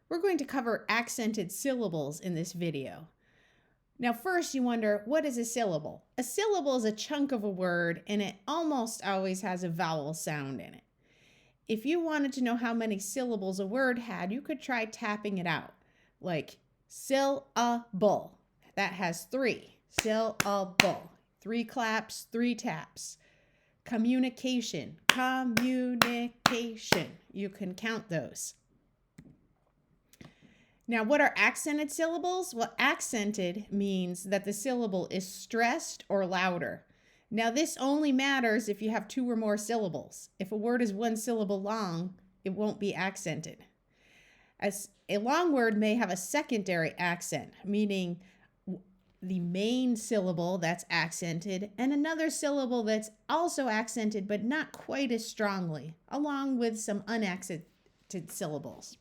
We're going to cover accented syllables in this video. Now first you wonder, what is a syllable? A syllable is a chunk of a word and it almost always has a vowel sound in it. If you wanted to know how many syllables a word had, you could try tapping it out. Like syllable, that has 3. Syllable, 3 claps, 3 taps. Communication, communication. You can count those. Now, what are accented syllables? Well, accented means that the syllable is stressed or louder. Now, this only matters if you have 2 or more syllables. If a word is 1 syllable long, it won't be accented. As a long word may have a secondary accent, meaning the main syllable that's accented and another syllable that's also accented but not quite as strongly, along with some unaccented syllables.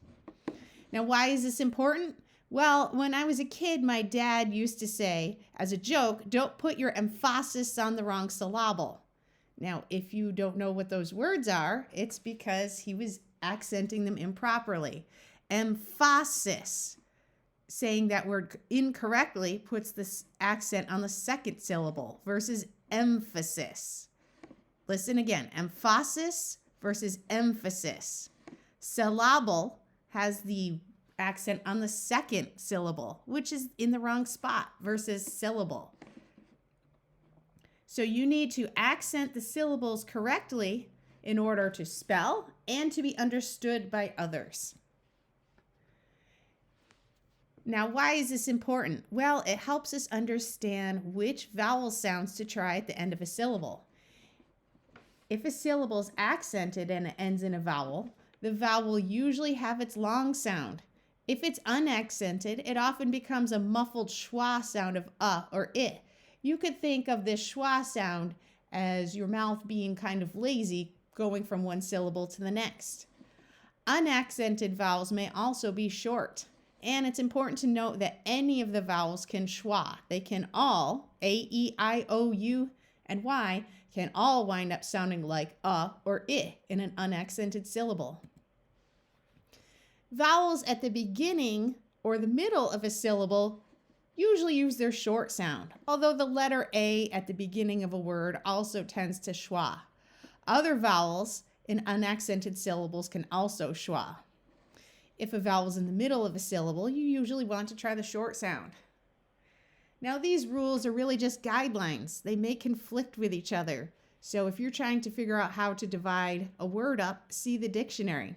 Now, why is this important? Well, when I was a kid, my dad used to say, as a joke, don't put your emphasis on the wrong syllable. Now, if you don't know what those words are, it's because he was accenting them improperly. Emphasis, saying that word incorrectly, puts this accent on the second syllable versus emphasis. Listen again, emphasis versus emphasis. Syllable has the accent on the second syllable, which is in the wrong spot, versus syllable. So you need to accent the syllables correctly in order to spell and to be understood by others. Now, why is this important? Well, it helps us understand which vowel sounds to try at the end of a syllable. If a syllable is accented and it ends in a vowel, the vowel will usually have its long sound. If it's unaccented, it often becomes a muffled schwa sound of or I. You could think of this schwa sound as your mouth being kind of lazy, going from one syllable to the next. Unaccented vowels may also be short, and it's important to note that any of the vowels can schwa. They can all, A, E, I, O, U, and Y, can all wind up sounding like or I in an unaccented syllable. Vowels at the beginning or the middle of a syllable usually use their short sound, although the letter A at the beginning of a word also tends to schwa. Other vowels in unaccented syllables can also schwa. If a vowel is in the middle of a syllable, you usually want to try the short sound. Now, these rules are really just guidelines. They may conflict with each other. So if you're trying to figure out how to divide a word up, see the dictionary.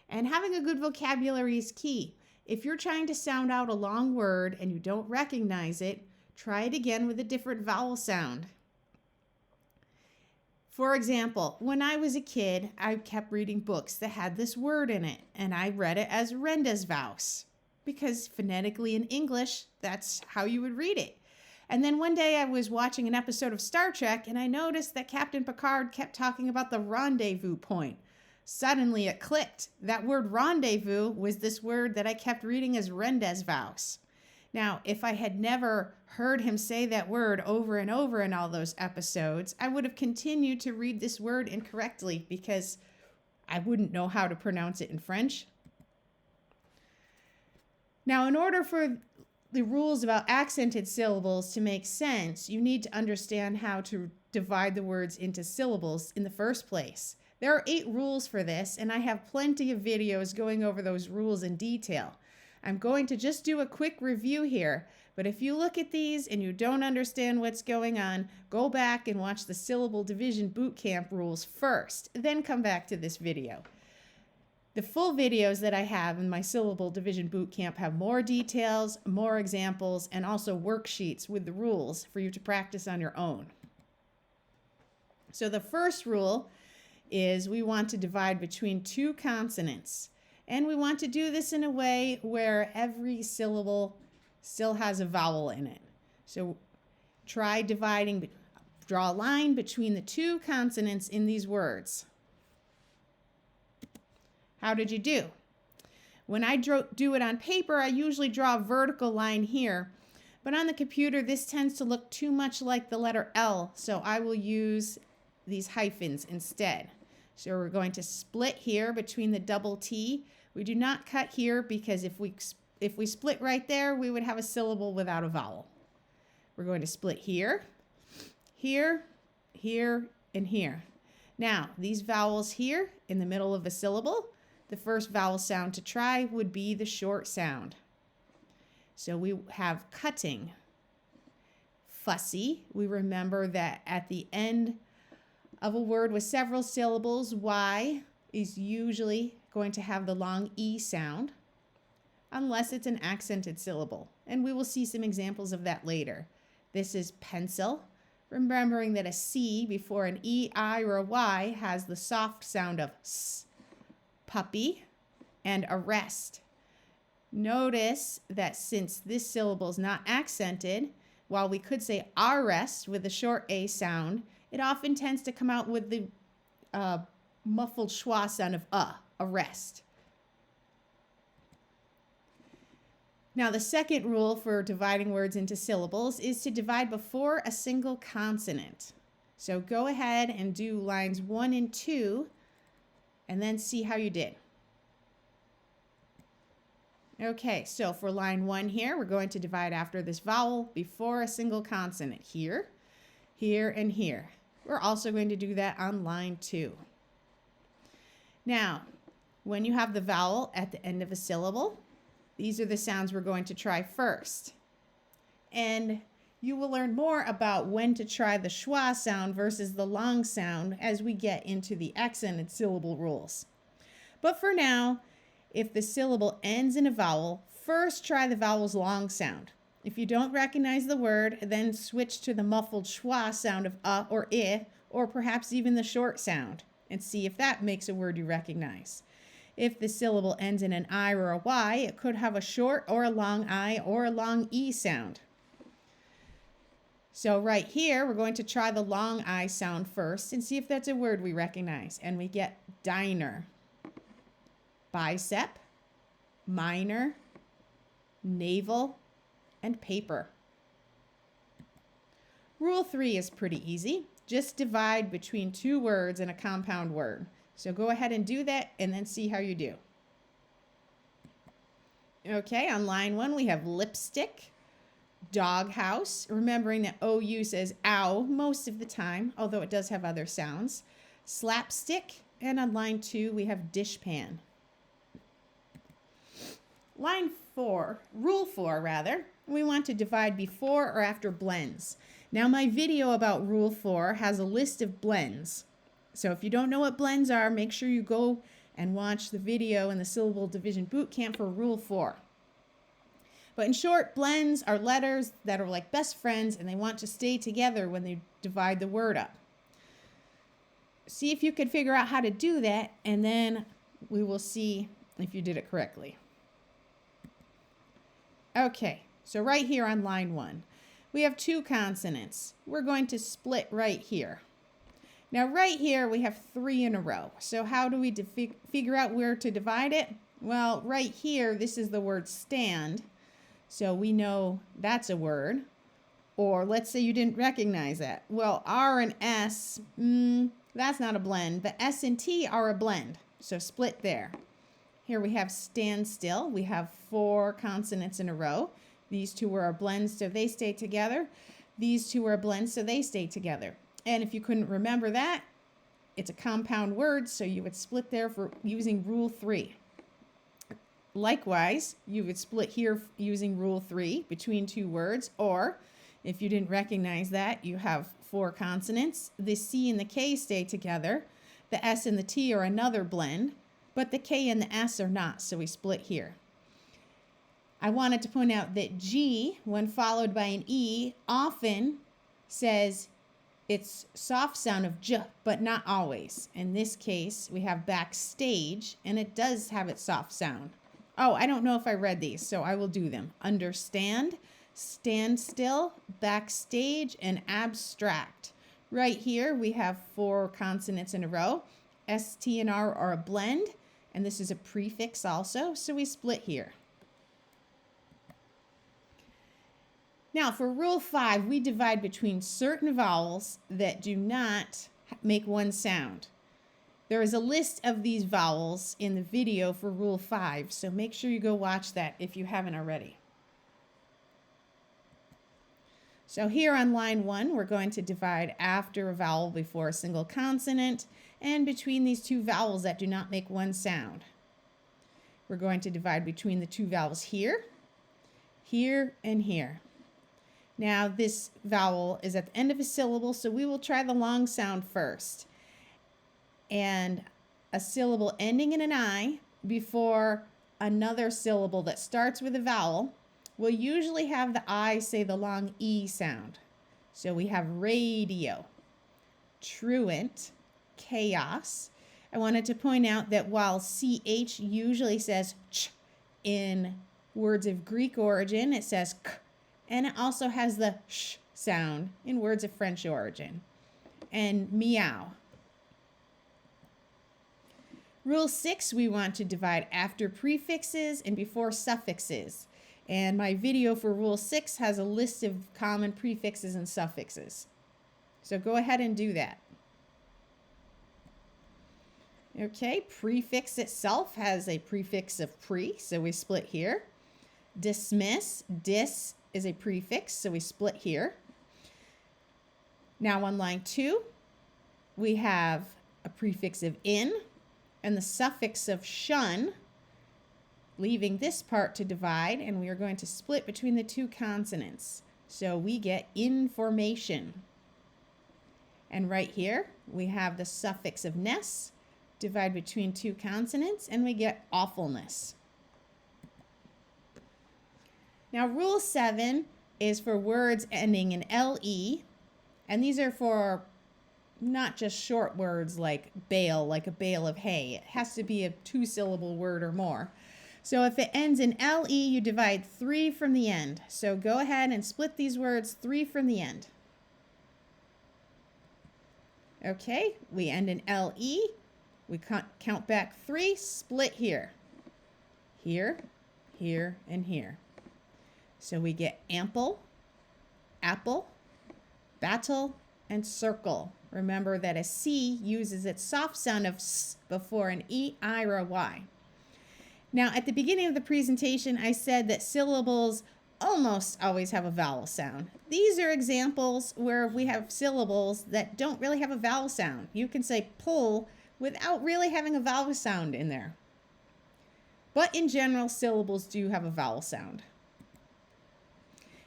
And having a good vocabulary is key. If you're trying to sound out a long word and you don't recognize it, try it again with a different vowel sound. For example, when I was a kid, I kept reading books that had this word in it, and I read it as rendezvous, because phonetically in English, that's how you would read it. And then one day I was watching an episode of Star Trek, and I noticed that Captain Picard kept talking about the rendezvous point. Suddenly it clicked. That word rendezvous was this word that I kept reading as rendezvous. Now, if I had never heard him say that word over and over in all those episodes, I would have continued to read this word incorrectly because I wouldn't know how to pronounce it in French. Now, in order for the rules about accented syllables to make sense, you need to understand how to divide the words into syllables in the first place. There are 8 rules for this, and I have plenty of videos going over those rules in detail. I'm going to just do a quick review here, but if you look at these and you don't understand what's going on, go back and watch the Syllable Division Bootcamp rules first, then come back to this video. The full videos that I have in my Syllable Division Bootcamp have more details, more examples, and also worksheets with the rules for you to practice on your own. So the first rule is we want to divide between 2 consonants. And we want to do this in a way where every syllable still has a vowel in it. So try dividing, draw a line between the 2 consonants in these words. How did you do? When I do it on paper, I usually draw a vertical line here. But on the computer, this tends to look too much like the letter L, so I will use these hyphens instead. So we're going to split here between the double T. We do not cut here because if we split right there, we would have a syllable without a vowel. We're going to split here, here, here, and here. Now, these vowels here in the middle of a syllable, the first vowel sound to try would be the short sound. So we have cutting. Fussy, we remember that at the end of a word with several syllables, Y is usually going to have the long E sound, unless it's an accented syllable. And we will see some examples of that later. This is pencil, remembering that a C before an E, I, or a Y has the soft sound of S. Puppy and arrest. Notice that since this syllable is not accented, while we could say arrest with a short A sound, it often tends to come out with the muffled schwa sound of arrest. Now, the second rule for dividing words into syllables is to divide before a single consonant. So go ahead and do lines 1 and 2, and then see how you did. Okay, so for line 1 here, we're going to divide after this vowel before a single consonant. Here, here, and here. We're also going to do that on line 2. Now, when you have the vowel at the end of a syllable, these are the sounds we're going to try first. And you will learn more about when to try the schwa sound versus the long sound as we get into the accented syllable rules. But for now, if the syllable ends in a vowel, first try the vowel's long sound. If you don't recognize the word, then switch to the muffled schwa sound of or I, or perhaps even the short sound, and see if that makes a word you recognize. If the syllable ends in an I or a Y, it could have a short or a long I or a long E sound. So right here, we're going to try the long I sound first and see if that's a word we recognize. And we get diner, bicep, minor, navel, and paper. Rule 3 is pretty easy. Just divide between 2 words and a compound word. So go ahead and do that and then see how you do. Okay, on line 1 we have lipstick, doghouse, remembering that OU says ow most of the time, although it does have other sounds. Slapstick, and on line 2 we have dishpan. Line 4, rule 4 rather, we want to divide before or after blends. Now my video about rule 4 has a list of blends. So if you don't know what blends are, make sure you go and watch the video in the Syllable Division Bootcamp for rule 4. But in short, blends are letters that are like best friends and they want to stay together when they divide the word up. See if you can figure out how to do that, and then we will see if you did it correctly. Okay, so right here on line 1, we have 2 consonants. We're going to split right here. Now right here we have 3 in a row. So how do we figure out where to divide it? Well, right here, this is the word stand. So we know that's a word. Or let's say you didn't recognize that. Well, R and S, that's not a blend. But S and T are a blend. So split there. Here we have stand still. We have 4 consonants in a row. These 2 are a blend, so they stay together. These 2 are a blend, so they stay together. And if you couldn't remember that, it's a compound word, so you would split there for using rule 3. Likewise, you would split here using rule 3 between 2 words, or if you didn't recognize that, you have 4 consonants. The C and the K stay together. The S and the T are another blend, but the K and the S are not, so we split here. I wanted to point out that G, when followed by an E, often says its soft sound of J, but not always. In this case, we have backstage, and it does have its soft sound. Oh, I don't know if I read these, so I will do them. Understand, stand still, backstage, and abstract. Right here, we have 4 consonants in a row. S, T, and R are a blend, and this is a prefix also, so we split here. Now, for rule 5, we divide between certain vowels that do not make one sound. There is a list of these vowels in the video for Rule 5, so make sure you go watch that if you haven't already. So here on line 1, we're going to divide after a vowel before a single consonant and between these two vowels that do not make one sound. We're going to divide between the two vowels here, here, and here. Now this vowel is at the end of a syllable, so we will try the long sound first. And a syllable ending in an I before another syllable that starts with a vowel will usually have the I say the long E sound. So we have radio, truant, chaos. I wanted to point out that while CH usually says ch in words of Greek origin, it says k, and it also has the sh sound in words of French origin. And meow. Rule 6, we want to divide after prefixes and before suffixes. And my video for Rule 6 has a list of common prefixes and suffixes. So go ahead and do that. Okay, prefix itself has a prefix of pre, so we split here. Dismiss, dis is a prefix, so we split here. Now on line 2, we have a prefix of in and the suffix of shun, leaving this part to divide, and we are going to split between the two consonants. So we get information. And right here, we have the suffix of ness, divide between two consonants, and we get awfulness. Now, Rule 7 is for words ending in LE, and these are for not just short words like bale, like a bale of hay. It has to be a 2-syllable word or more. So if it ends in LE, you divide 3 from the end. So go ahead and split these words 3 from the end. Okay, we end in LE. We count back 3, split here. Here, here, and here. So we get ample, apple, battle, and circle. Remember that a C uses its soft sound of S before an E, I, or a Y. Now, at the beginning of the presentation, I said that syllables almost always have a vowel sound. These are examples where we have syllables that don't really have a vowel sound. You can say pull without really having a vowel sound in there. But in general, syllables do have a vowel sound.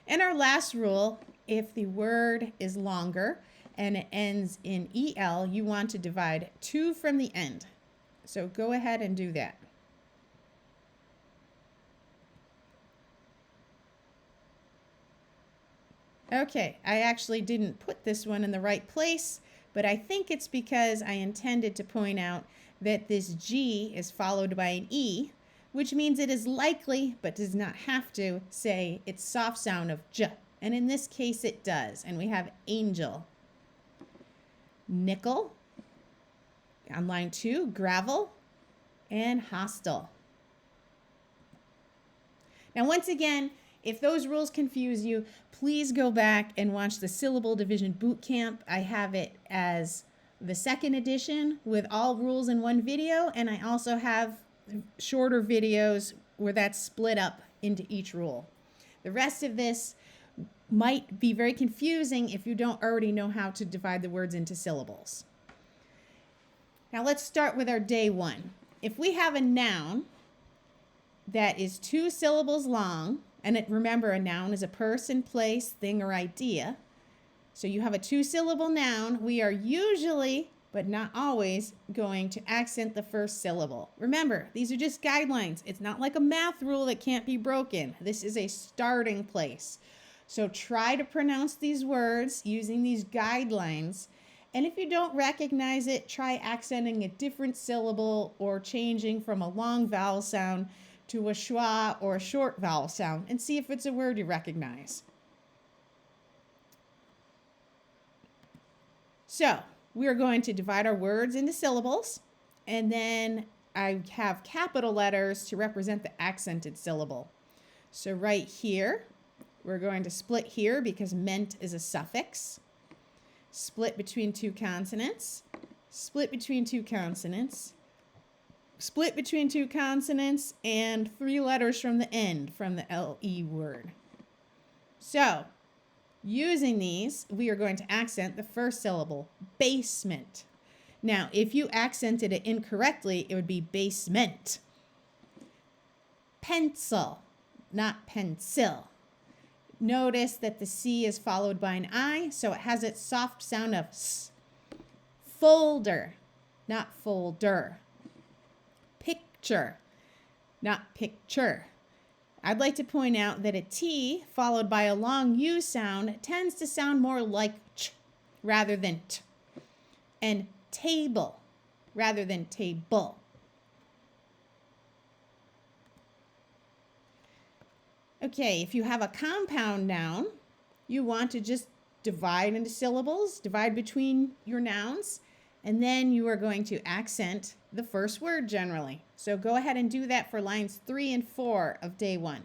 And our last rule, if the word is longer and it ends in EL, you want to divide 2 from the end. So go ahead and do that. Okay, I actually didn't put this one in the right place, but I think it's because I intended to point out that this G is followed by an E, which means it is likely, but does not have to, say its soft sound of J. And in this case, it does. And we have angel. Nickel. On line 2, gravel. And hostile. Now, once again, if those rules confuse you, please go back and watch the Syllable Division Bootcamp. I have it as the 2nd edition with all rules in one video, and I also have shorter videos where that's split up into each rule. The rest of this might be very confusing if you don't already know how to divide the words into syllables. Now let's start with our day 1. If we have a noun that is 2 syllables long, and remember, a noun is a person, place, thing, or idea. So you have a 2-syllable noun. We are usually, but not always, going to accent the first syllable. Remember, these are just guidelines. It's not like a math rule that can't be broken. This is a starting place. So try to pronounce these words using these guidelines. And if you don't recognize it, try accenting a different syllable or changing from a long vowel sound to a schwa or a short vowel sound and see if it's a word you recognize. So we are going to divide our words into syllables, and then I have capital letters to represent the accented syllable. So right here, we're going to split here because ment is a suffix. Split between 2 consonants. split between two consonants, split between two consonants, and 3 letters from the end from the LE word. So, using these, we are going to accent the first syllable, basement. Now, if you accented it incorrectly, it would be basement. Pencil, not pencil. Notice that the C is followed by an I, so it has its soft sound of S. Folder, not folder. Picture, not picture. I'd like to point out that a T followed by a long U sound tends to sound more like ch rather than t. And table rather than table. Okay, if you have a compound noun, you want to just divide into syllables, divide between your nouns, and then you are going to accent the first word generally. So go ahead and do that for lines 3 and 4 of day 1.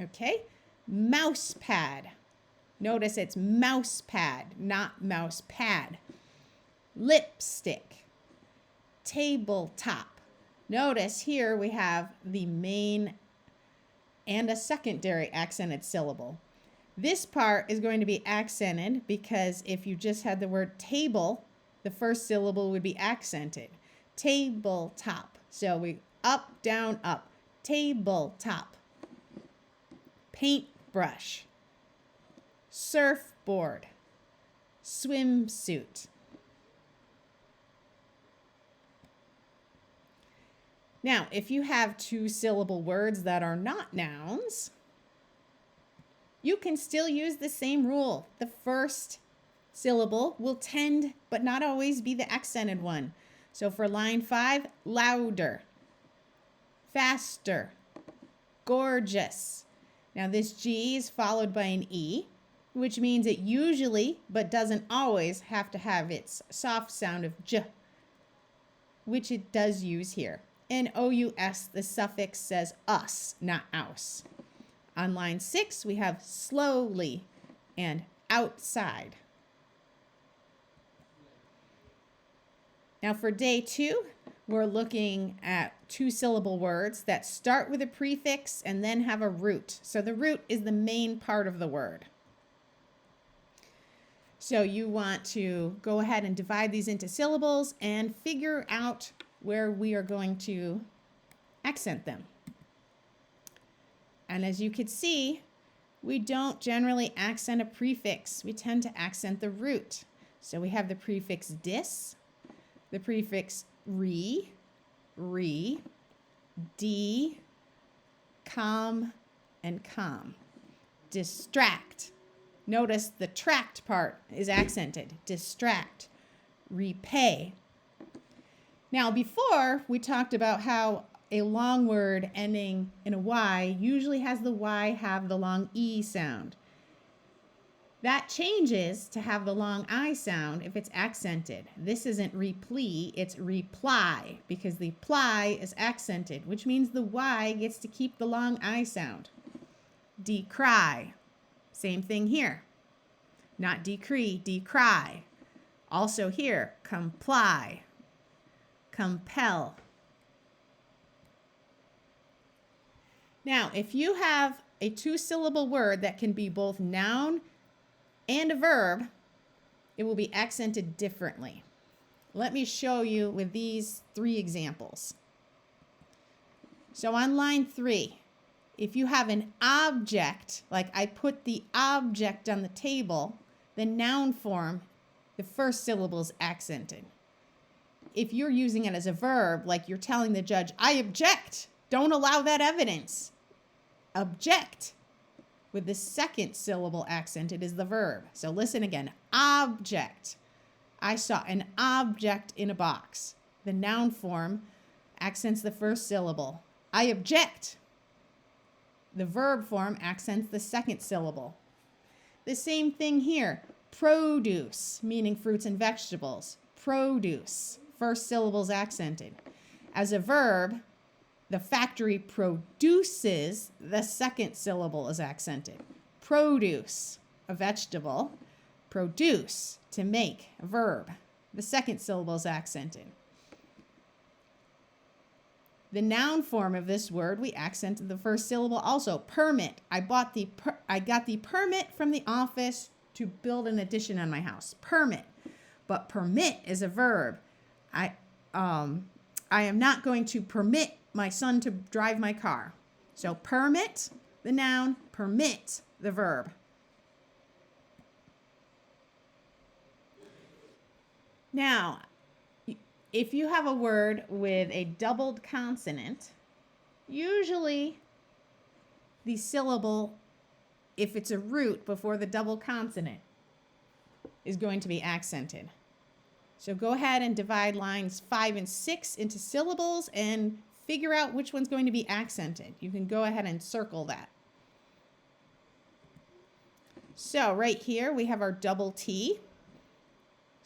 Okay, mouse pad. Notice it's mouse pad, not mouse pad. Lipstick. Tabletop. Notice here we have the main and a secondary accented syllable. This part is going to be accented because if you just had the word table, the first syllable would be accented. Tabletop. So we up, down, up. Tabletop. Paintbrush. Surfboard. Swimsuit. Now, if you have 2-syllable words that are not nouns, you can still use the same rule. The first syllable will tend, but not always, be the accented one. So for line 5, louder, faster, gorgeous. Now this G is followed by an E, which means it usually, but doesn't always, have to have its soft sound of J, which it does use here. In OUS, the suffix says us, not ouse. On line 6, we have slowly and outside. Now for day 2, we're looking at 2-syllable words that start with a prefix and then have a root. So the root is the main part of the word. So you want to go ahead and divide these into syllables and figure out where we are going to accent them. And as you can see, we don't generally accent a prefix. We tend to accent the root. So we have the prefix dis, the prefix re, de, com, and com. Distract. Notice the tract part is accented. Distract. Repay. Now, before we talked about how a long word ending in a Y usually has the Y have the long E sound. That changes to have the long I sound if it's accented. This isn't reply, it's reply, because the ply is accented, which means the Y gets to keep the long I sound. Decry. Same thing here. Not decree, decry. Also here, comply. Compel. Now, if you have a 2-syllable word that can be both noun and a verb, it will be accented differently. Let me show you with these 3 examples. So on line 3, if you have an object, like I put the object on the table, the noun form, the first syllable is accented. If you're using it as a verb, like you're telling the judge, I object, don't allow that evidence. Object. With the second syllable accented is the verb. So listen again. Object. I saw an object in a box. The noun form accents the first syllable. I object. The verb form accents the second syllable. The same thing here. Produce, meaning fruits and vegetables. Produce. First syllable is accented. As a verb, the factory produces, the second syllable is accented. Produce, a vegetable. Produce, to make, a verb. The second syllable is accented. The noun form of this word, we accented the first syllable also. Permit. I got the permit from the office to build an addition on my house. Permit. But permit is a verb. I am not going to permit my son to drive my car. So permit, the noun, permit, the verb. Now, if you have a word with a doubled consonant, usually the syllable, if it's a root before the double consonant, is going to be accented. So go ahead and divide lines 5 and 6 into syllables and figure out which one's going to be accented. You can go ahead and circle that. So right here we have our double T.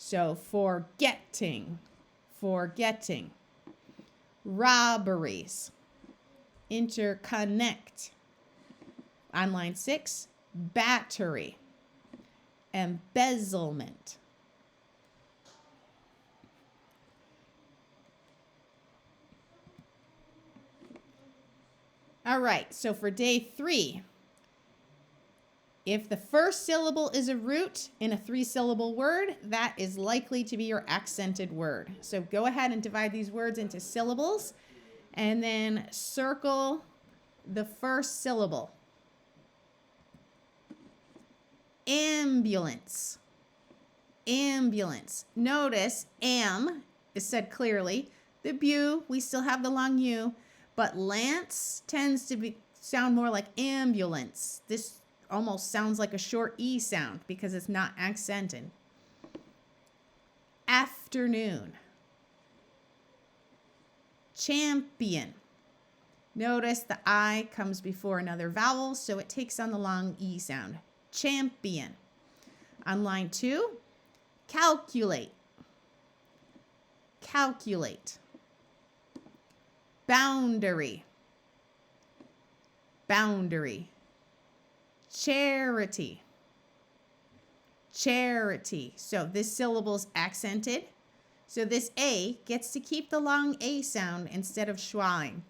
So forgetting, forgetting. Robberies, interconnect. On line 6, battery, embezzlement. All right, so for day 3, if the first syllable is a root in a 3-syllable word, that is likely to be your accented word. So go ahead and divide these words into syllables and then circle the first syllable. Ambulance, ambulance. Notice am is said clearly. The bu, we still have the long u, but lance tends to sound more like ambulance. This almost sounds like a short E sound because it's not accented. Afternoon. Champion. Notice the I comes before another vowel, so it takes on the long E sound. Champion. On line 2, calculate. Calculate. Boundary. Boundary. Charity. Charity. So this syllable is accented. So this A gets to keep the long A sound instead of schwang.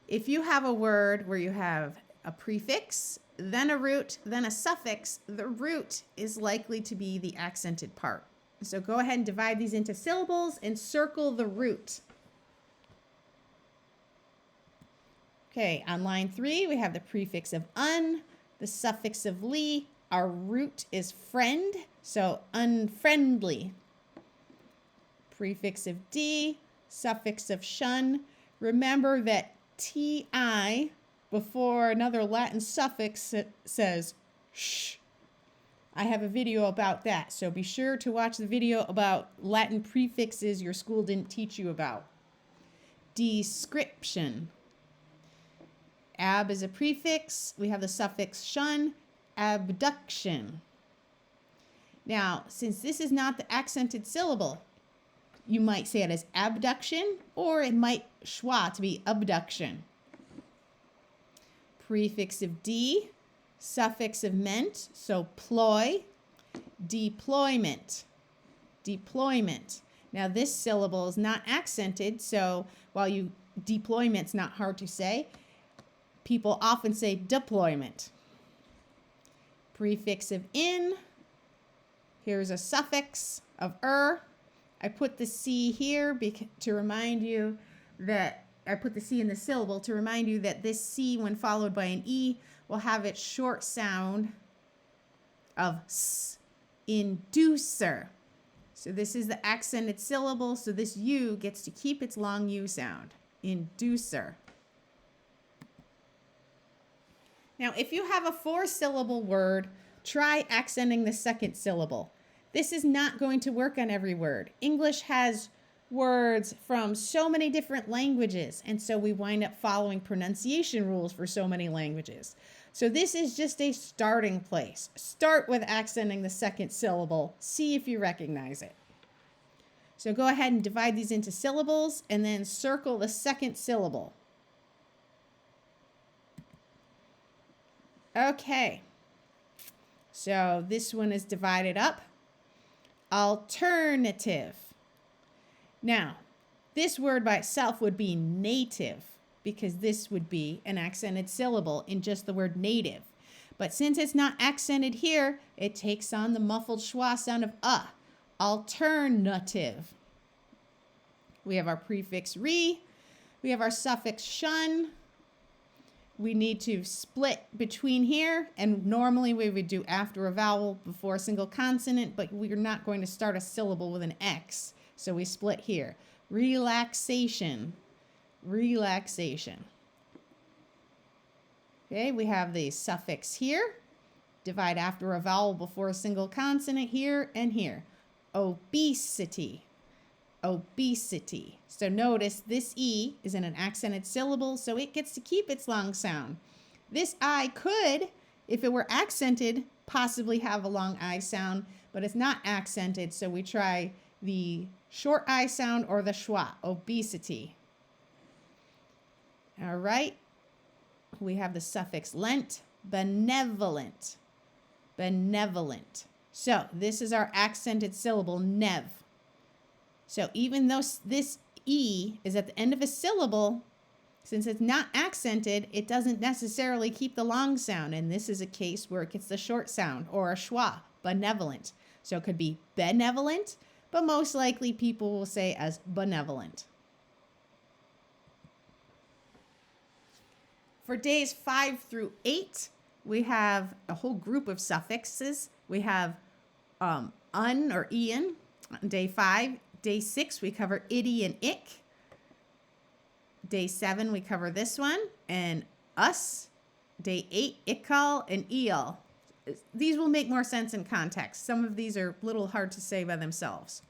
If you have a word where you have a prefix, then a root, then a suffix, the root is likely to be the accented part. So go ahead and divide these into syllables and circle the root. Okay, on line 3, we have the prefix of un, the suffix of ly. Our root is friend, so unfriendly. Prefix of d, suffix of shun. Remember that ti before another Latin suffix says sh. I have a video about that, so be sure to watch the video about Latin prefixes your school didn't teach you about. Description. Ab is a prefix. We have the suffix shun, abduction. Now, since this is not the accented syllable, you might say it as abduction, or it might schwa to be abduction. Prefix of d, suffix of ment, so ploy, deployment, deployment. Now this syllable is not accented, so while deployment's not hard to say, people often say deployment. Prefix of in, here's a suffix of I put the C here to remind you that, I put the C in the syllable to remind you that this C, when followed by an E, will have its short sound of S, inducer. So this is the accented syllable, so this U gets to keep its long U sound, inducer. Now, if you have a 4-syllable word, try accenting the second syllable. This is not going to work on every word. English has words from so many different languages, and so we wind up following pronunciation rules for so many languages. So this is just a starting place. Start with accenting the second syllable. See if you recognize it. So go ahead and divide these into syllables and then circle the second syllable. Okay. So this one is divided up. Alternative. Now, this word by itself would be native because this would be an accented syllable in just the word native. But since it's not accented here, it takes on the muffled schwa sound of alternative. We have our prefix re. We have our suffix shun. We need to split between here, and normally we would do after a vowel before a single consonant, but we're not going to start a syllable with an X, so we split here. Relaxation, relaxation. Okay, we have the suffix here. Divide after a vowel before a single consonant here and here. Obesity, obesity. So notice this E is in an accented syllable, so it gets to keep its long sound. This I could, if it were accented, possibly have a long I sound, but it's not accented, so we try the short I sound or the schwa, obesity. All right. We have the suffix lent, benevolent, benevolent. So this is our accented syllable, nev. So even though this E is at the end of a syllable, since it's not accented, it doesn't necessarily keep the long sound. And this is a case where it gets the short sound, or a schwa, benevolent. So it could be benevolent, but most likely people will say as benevolent. For days 5 through 8, we have a whole group of suffixes. We have un or ian on day 5. Day 6, we cover itty and ick. Day 7, we cover this one, and us. Day 8, ickal and eel. These will make more sense in context. Some of these are a little hard to say by themselves.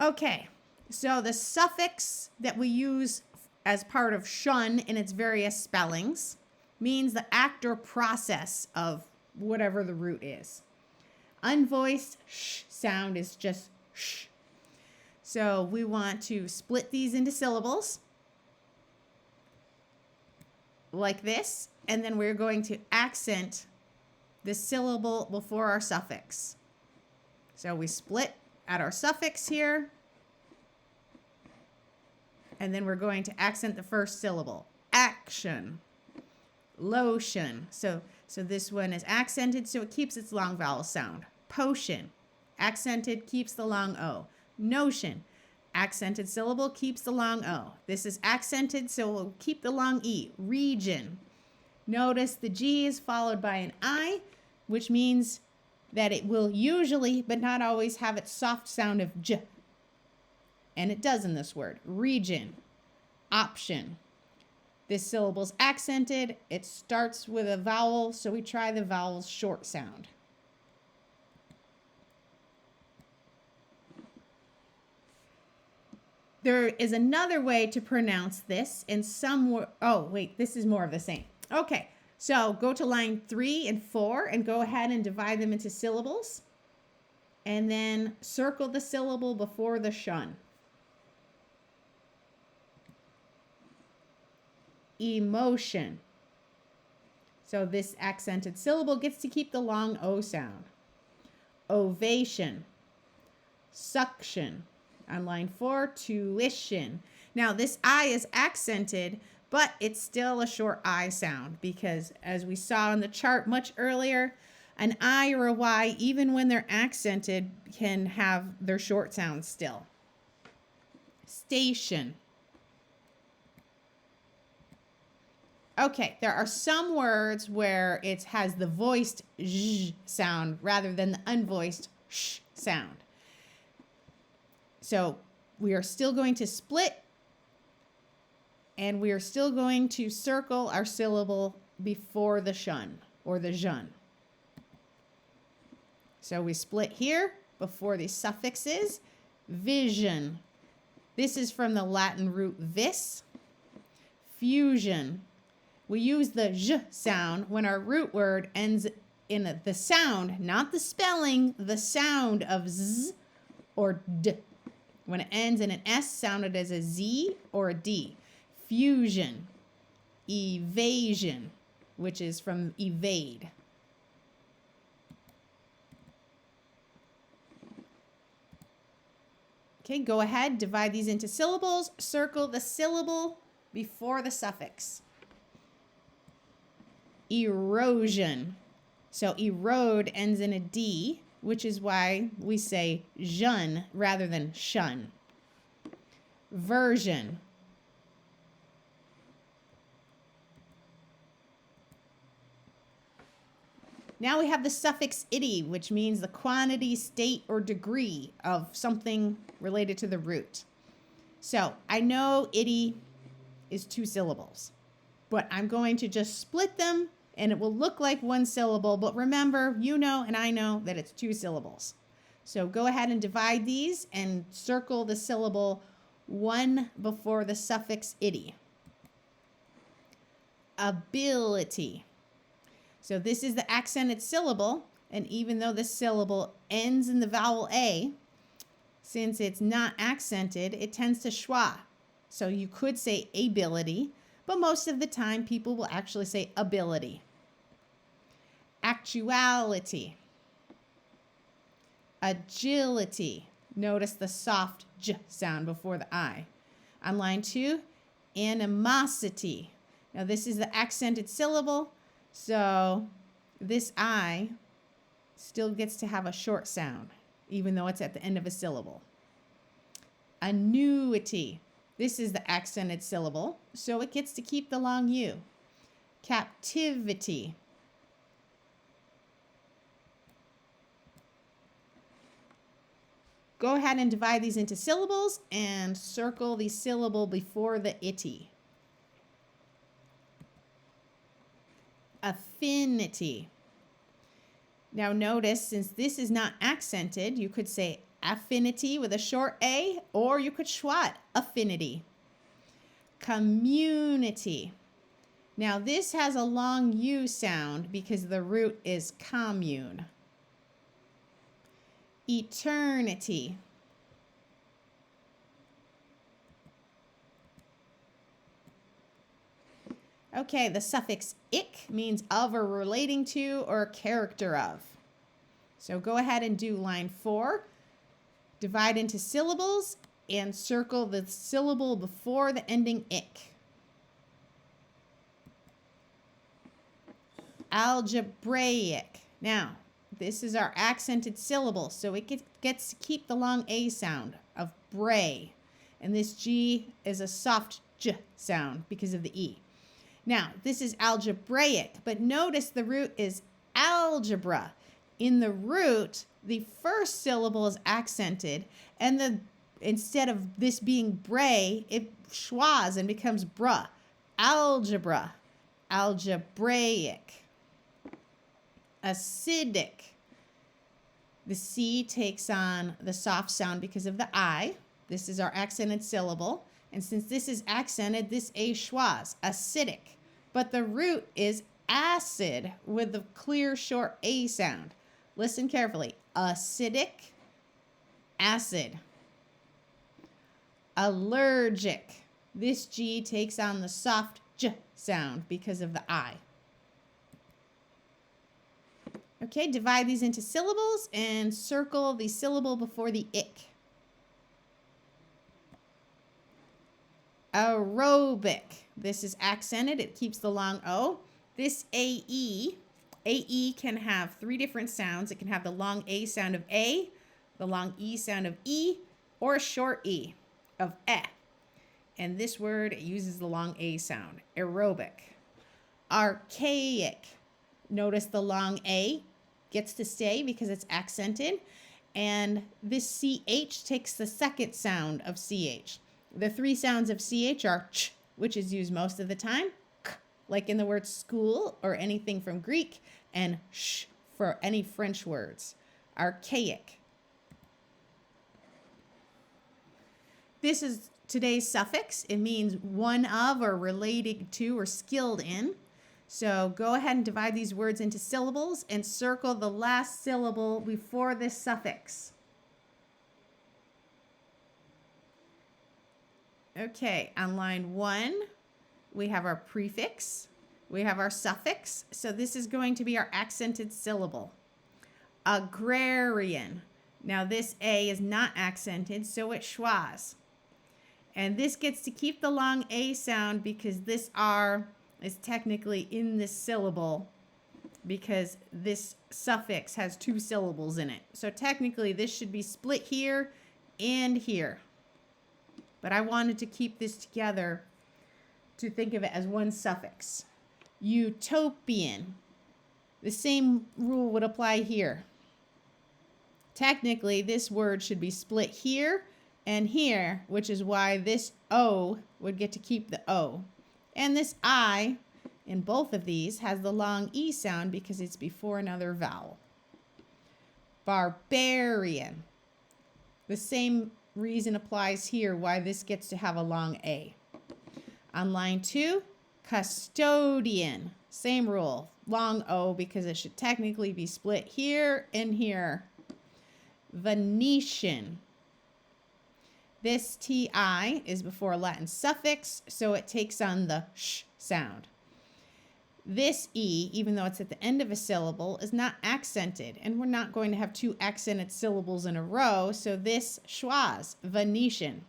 Okay, so the suffix that we use as part of shun in its various spellings means the act or process of whatever the root is. Unvoiced sh sound is just sh. So we want to split these into syllables like this, and then we're going to accent the syllable before our suffix. So we split at our suffix here, and then we're going to accent the first syllable. Action, lotion. So this one is accented, so it keeps its long vowel sound. Potion, accented, keeps the long O. Notion, accented syllable, keeps the long O. This is accented, so we'll keep the long E. Region. Notice the G is followed by an I, which means that it will usually, but not always, have its soft sound of J. And it does in this word. Region, option. This syllable's accented. It starts with a vowel, so we try the vowel's short sound. There is another way to pronounce this in some, oh wait, this is more of the same. Okay, so go to line 3 and 4 and go ahead and divide them into syllables. And then circle the syllable before the shun. Emotion. So this accented syllable gets to keep the long O sound. Ovation. Suction. On line 4, tuition. Now this I is accented, but it's still a short I sound because as we saw in the chart much earlier, an I or a Y, even when they're accented, can have their short sound still. Station. Okay, there are some words where it has the voiced zh sound rather than the unvoiced sh sound. So we are still going to split, and we are still going to circle our syllable before the shun or the jun. So we split here before the suffixes. Vision. This is from the Latin root vis. Fusion. We use the j sound when our root word ends in the sound, not the spelling, the sound of z or d. When it ends in an S, sounded as a Z or a D. Fusion. Evasion. which is from evade. Okay, go ahead, divide these into syllables. Circle the syllable before the suffix. Erosion. So erode ends in a D, which is why we say jeune rather than shun. Version. Now we have the suffix ity, which means the quantity, state, or degree of something related to the root. So I know ity is 2 syllables, but I'm going to just split them and it will look like 1 syllable. But remember, you know and I know that it's 2 syllables. So go ahead and divide these and circle the syllable 1 before the suffix ity. Ability. So this is the accented syllable, and even though the syllable ends in the vowel A, since it's not accented, it tends to schwa. So you could say ability, but most of the time people will actually say ability. Actuality. Agility. Notice the soft j sound before the I. On line 2, animosity. Now this is the accented syllable, so this I still gets to have a short sound, even though it's at the end of a syllable. Annuity. This is the accented syllable, so it gets to keep the long U. Captivity. Go ahead and divide these into syllables and circle the syllable before the ity. Affinity. Now notice, since this is not accented, you could say affinity with a short A, or you could schwa it, affinity. Community. Now this has a long U sound because the root is commune. Eternity. Okay, the suffix ic means of or relating to or character of. So go ahead and do line 4. Divide into syllables and circle the syllable before the ending ic. Algebraic. Now, this is our accented syllable, so it gets to keep the long A sound of bray. And this G is a soft J sound because of the E. Now, this is algebraic, but notice the root is algebra. In the root, the first syllable is accented, and instead of this being bray, it schwas and becomes bra. Algebra. Algebraic. Acidic. The C takes on the soft sound because of the I. This is our accented syllable. And since this is accented, this A schwas, acidic. But the root is acid with the clear short A sound. Listen carefully. Acidic, acid. Allergic. This G takes on the soft J sound because of the I. Okay, divide these into syllables and circle the syllable before the ic. Aerobic. This is accented. It keeps the long O. This AE can have 3 different sounds. It can have the long A sound of A, the long E sound of E, or a short E of E. And this word uses the long A sound, aerobic. Archaic. Notice the long A gets to stay because it's accented. And this CH takes the second sound of CH. The 3 sounds of CH are ch, which is used most of the time, k, like in the word school or anything from Greek, and sh for any French words. Archaic. This is today's suffix. It means one of or related to or skilled in. So go ahead and divide these words into syllables and circle the last syllable before this suffix. Okay, on line 1, we have our prefix. We have our suffix. So this is going to be our accented syllable. Agrarian. Now this A is not accented, so it's schwas. And this gets to keep the long A sound because this R is technically in this syllable because this suffix has 2 syllables in it. So technically this should be split here and here. But I wanted to keep this together to think of it as one suffix. Utopian. The same rule would apply here. Technically, this word should be split here and here, which is why this O would get to keep the O. And this I in both of these has the long E sound because it's before another vowel. Barbarian. The same reason applies here why this gets to have a long A. On line 2, custodian. Same rule. Long O because it should technically be split here and here. Venetian. This TI is before a Latin suffix, so it takes on the sh sound. This E, even though it's at the end of a syllable, is not accented, and we're not going to have 2 accented syllables in a row, so this schwas, Venetian.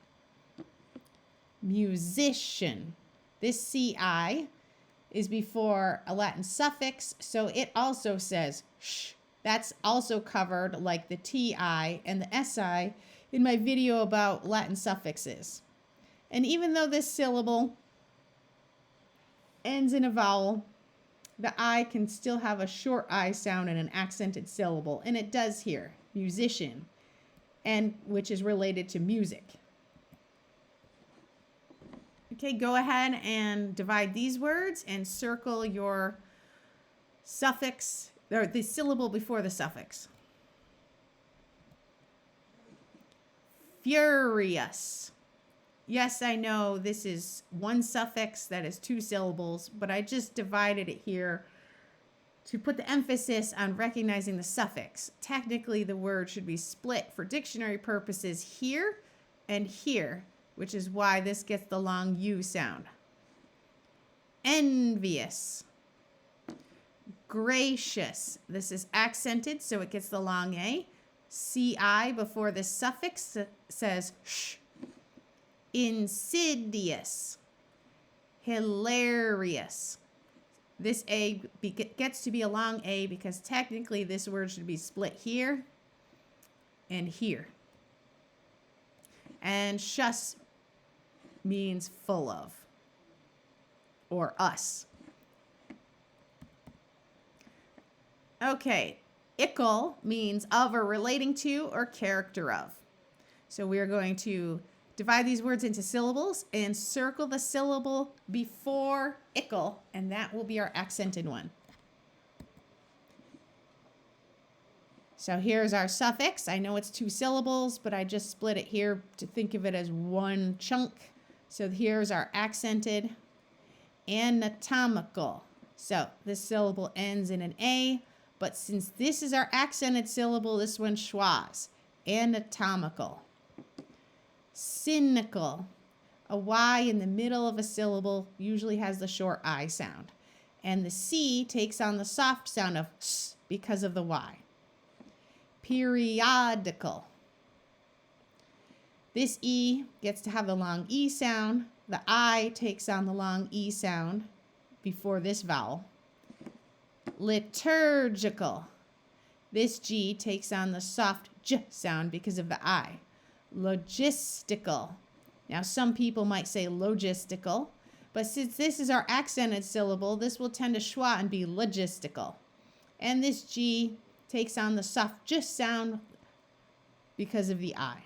Musician. This CI is before a Latin suffix, so it also says sh. That's also covered like the TI and the SI in my video about Latin suffixes. And even though this syllable ends in a vowel, the I can still have a short I sound in an accented syllable, and it does here, musician, and which is related to music. Okay, go ahead and divide these words and circle your suffix, or the syllable before the suffix. Furious. Yes, I know this is one suffix that is 2 syllables, but I just divided it here to put the emphasis on recognizing the suffix. Technically, the word should be split for dictionary purposes here and here, which is why this gets the long U sound. Envious. Gracious. This is accented, so it gets the long A. CI before the suffix says sh. Insidious. Hilarious. This A gets to be a long A because technically this word should be split here and here. And shus means full of, or us. Okay, ickle means of or relating to or character of. So we are going to divide these words into syllables and circle the syllable before ickle, and that will be our accented one. So here's our suffix. I know it's 2 syllables, but I just split it here to think of it as one chunk. So here's our accented. Anatomical. So this syllable ends in an A, but since this is our accented syllable, this one's schwas. Anatomical. Cynical. A Y in the middle of a syllable usually has the short I sound. And the C takes on the soft sound of S because of the Y. Periodical. This E gets to have the long E sound. The I takes on the long E sound before this vowel. Liturgical. This G takes on the soft J sound because of the I. Logistical. Now some people might say logistical, but since this is our accented syllable, this will tend to schwa and be logistical. And this G takes on the soft J sound because of the I.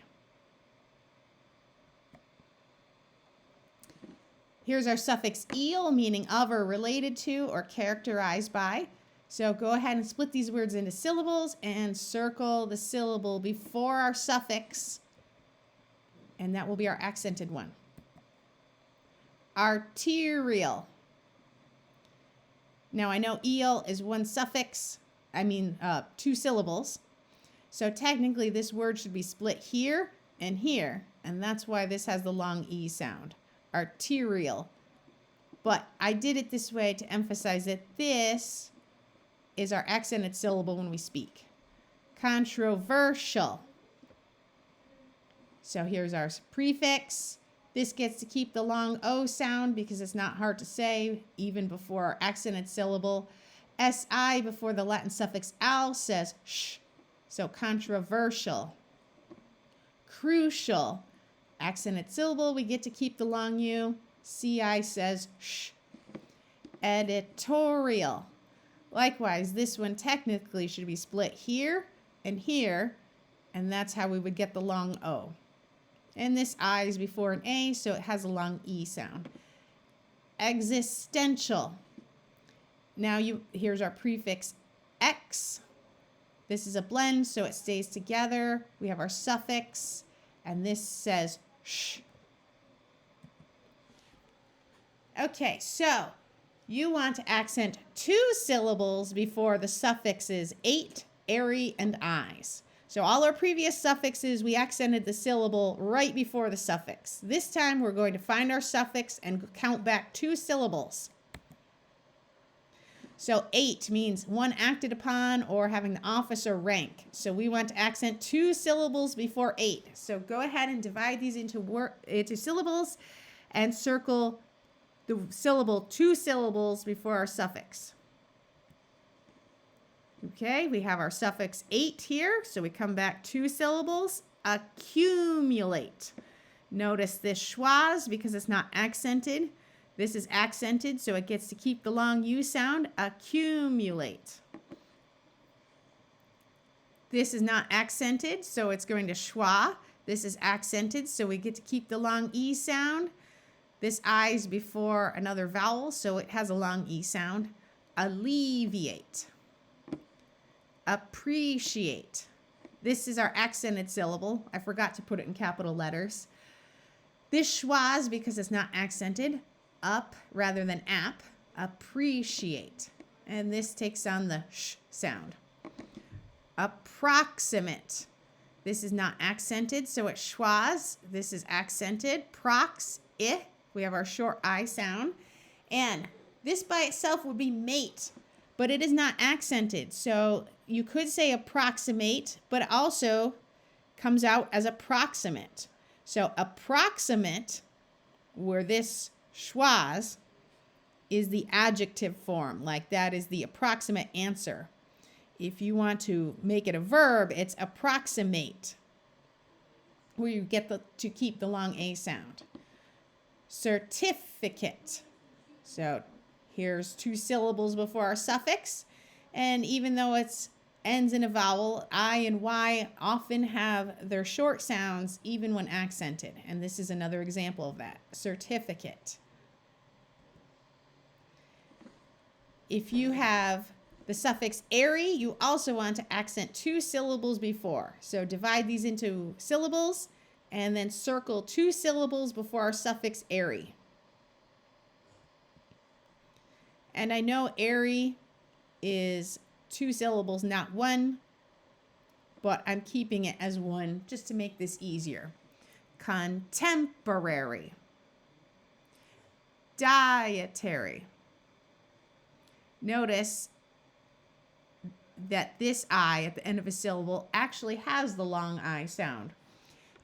Here's our suffix -eel, meaning of or related to or characterized by. So go ahead and split these words into syllables and circle the syllable before our suffix, and that will be our accented one. Arterial. Now I know eel is one suffix, 2 syllables. So technically this word should be split here and here, and that's why this has the long E sound. Arterial. But I did it this way to emphasize that this is our accented syllable when we speak. Controversial. So here's our prefix. This gets to keep the long O sound because it's not hard to say, even before our accented syllable. SI before the Latin suffix al says sh. So controversial. Crucial. Accented syllable, we get to keep the long U. CI says sh. Editorial. Likewise, this one technically should be split here, and that's how we would get the long O. And this I is before an A, so it has a long E sound. Existential. Now here's our prefix X. This is a blend, so it stays together. We have our suffix, and this says sh. Okay, so you want to accent 2 syllables before the suffixes ate, airy, and eyes. So all our previous suffixes, we accented the syllable right before the suffix. This time we're going to find our suffix and count back 2 syllables. So 8 means one acted upon or having the office or rank. So we want to accent 2 syllables before 8. So go ahead and divide these into syllables and circle the syllable 2 syllables before our suffix. Okay, we have our suffix 8 here, so we come back 2 syllables. Accumulate. Notice this schwas because it's not accented. This is accented, so it gets to keep the long U sound. Accumulate. This is not accented, so it's going to schwa. This is accented, so we get to keep the long E sound. This I is before another vowel, so it has a long E sound. Alleviate. Appreciate. This is our accented syllable. I forgot to put it in capital letters. This schwas because it's not accented. Up rather than ap. Appreciate. And this takes on the sh sound. Approximate. This is not accented, so it's schwas. This is accented. Prox, I. We have our short I sound. And this by itself would be mate, but it is not accented. So you could say approximate, but it also comes out as approximate. So approximate, where this schwas is the adjective form, like that is the approximate answer. If you want to make it a verb, it's approximate, where you get to keep the long A sound. Certificate. So here's 2 syllables before our suffix. And even though it ends in a vowel, I and Y often have their short sounds even when accented. And this is another example of that. Certificate. If you have the suffix airy, you also want to accent 2 syllables before. So divide these into syllables and then circle 2 syllables before our suffix airy. And I know airy is 2 syllables, not 1, but I'm keeping it as 1 just to make this easier. Contemporary. Dietary. Notice that this I at the end of a syllable actually has the long I sound.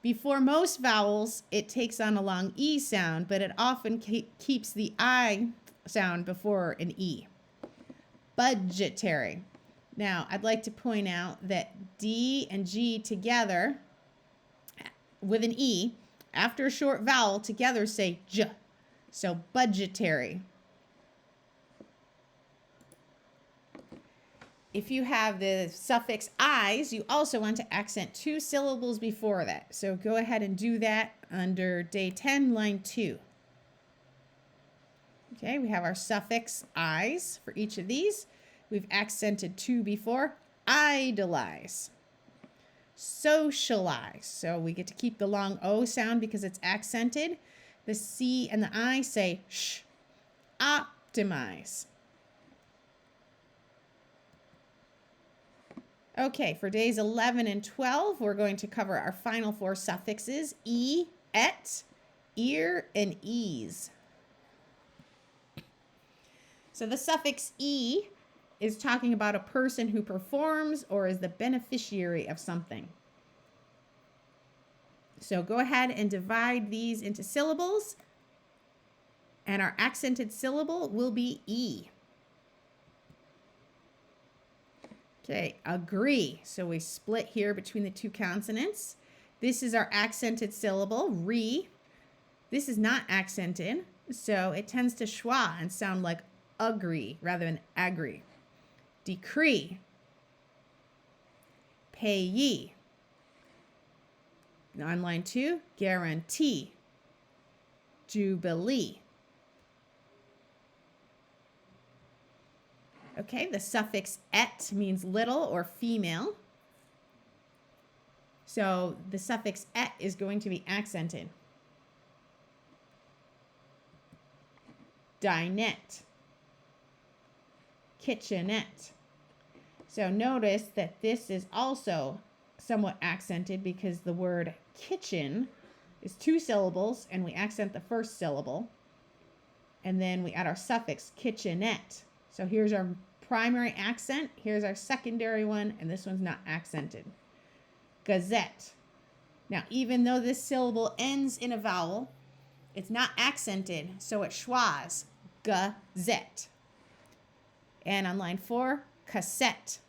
Before most vowels, it takes on a long E sound, but it often keeps the I sound before an E. Budgetary. Now, I'd like to point out that D and G together with an E, after a short vowel, together say J. So budgetary. If you have the suffix eyes, you also want to accent 2 syllables before that. So go ahead and do that under day 10, line 2. Okay, we have our suffix eyes for each of these. We've accented 2 before. Idolize. Socialize. So we get to keep the long O sound because it's accented. The C and the I say sh. Optimize. Okay, for days 11 and 12, we're going to cover our final 4 suffixes, e, et, ear, and ease. So the suffix E is talking about a person who performs or is the beneficiary of something. So go ahead and divide these into syllables, and our accented syllable will be E. Okay, agree. So we split here between the two consonants. This is our accented syllable, re. This is not accented, so it tends to schwa and sound like agree rather than agree. Decree. Payee. On line 2, guarantee. Jubilee. Okay, the suffix et means little or female. So the suffix et is going to be accented. Dinette. Kitchenette. So notice that this is also somewhat accented because the word kitchen is 2 syllables and we accent the first syllable. And then we add our suffix kitchenette. So here's our primary accent, here's our secondary one, and this one's not accented. Gazette. Now, even though this syllable ends in a vowel, it's not accented, so it schwas. Gazette. And on line 4, cassette.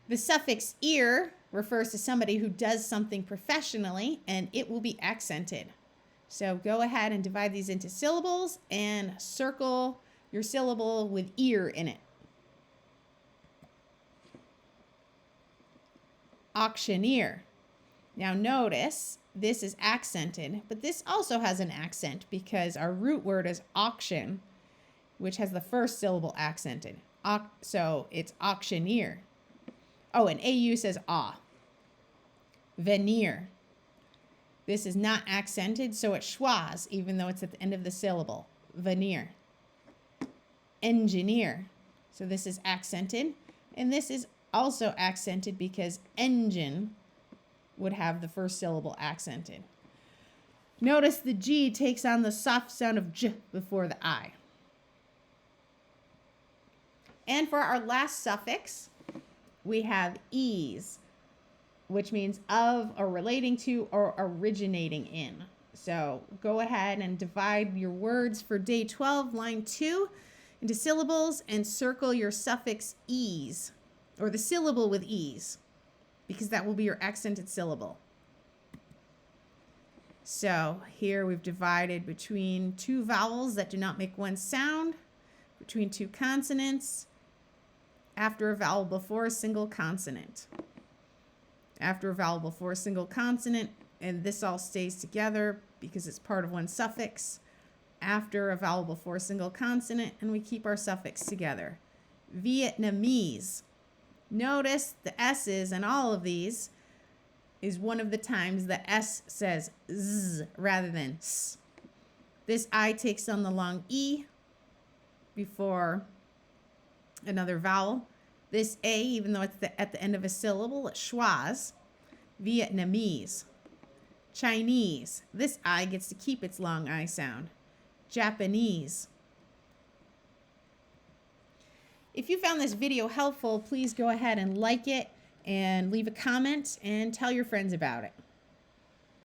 The suffix ear refers to somebody who does something professionally, and it will be accented. So go ahead and divide these into syllables and circle your syllable with ear in it. Auctioneer. Now notice this is accented, but this also has an accent because our root word is auction, which has the first syllable accented. So it's auctioneer. Oh, and AU says ah. Veneer. This is not accented, so it schwas, even though it's at the end of the syllable. Veneer. Engineer. So this is accented, and this is also accented because engine would have the first syllable accented. Notice the G takes on the soft sound of J before the I. And for our last suffix, we have ease, which means of or relating to or originating in. So go ahead and divide your words for day 12, line 2, into syllables and circle your suffix ease, or the syllable with ease, because that will be your accented syllable. So here we've divided between 2 vowels that do not make one sound, between 2 consonants, after a vowel before a single consonant. After a vowel before a single consonant, and this all stays together because it's part of one suffix. After a vowel before a single consonant, and we keep our suffix together. Vietnamese. Notice the S's in all of these is one of the times the S says Z rather than S. This I takes on the long E before another vowel. This A, even though it's at the end of a syllable, it schwas. Vietnamese. Chinese. This I gets to keep its long I sound. Japanese. If you found this video helpful, please go ahead and like it and leave a comment and tell your friends about it.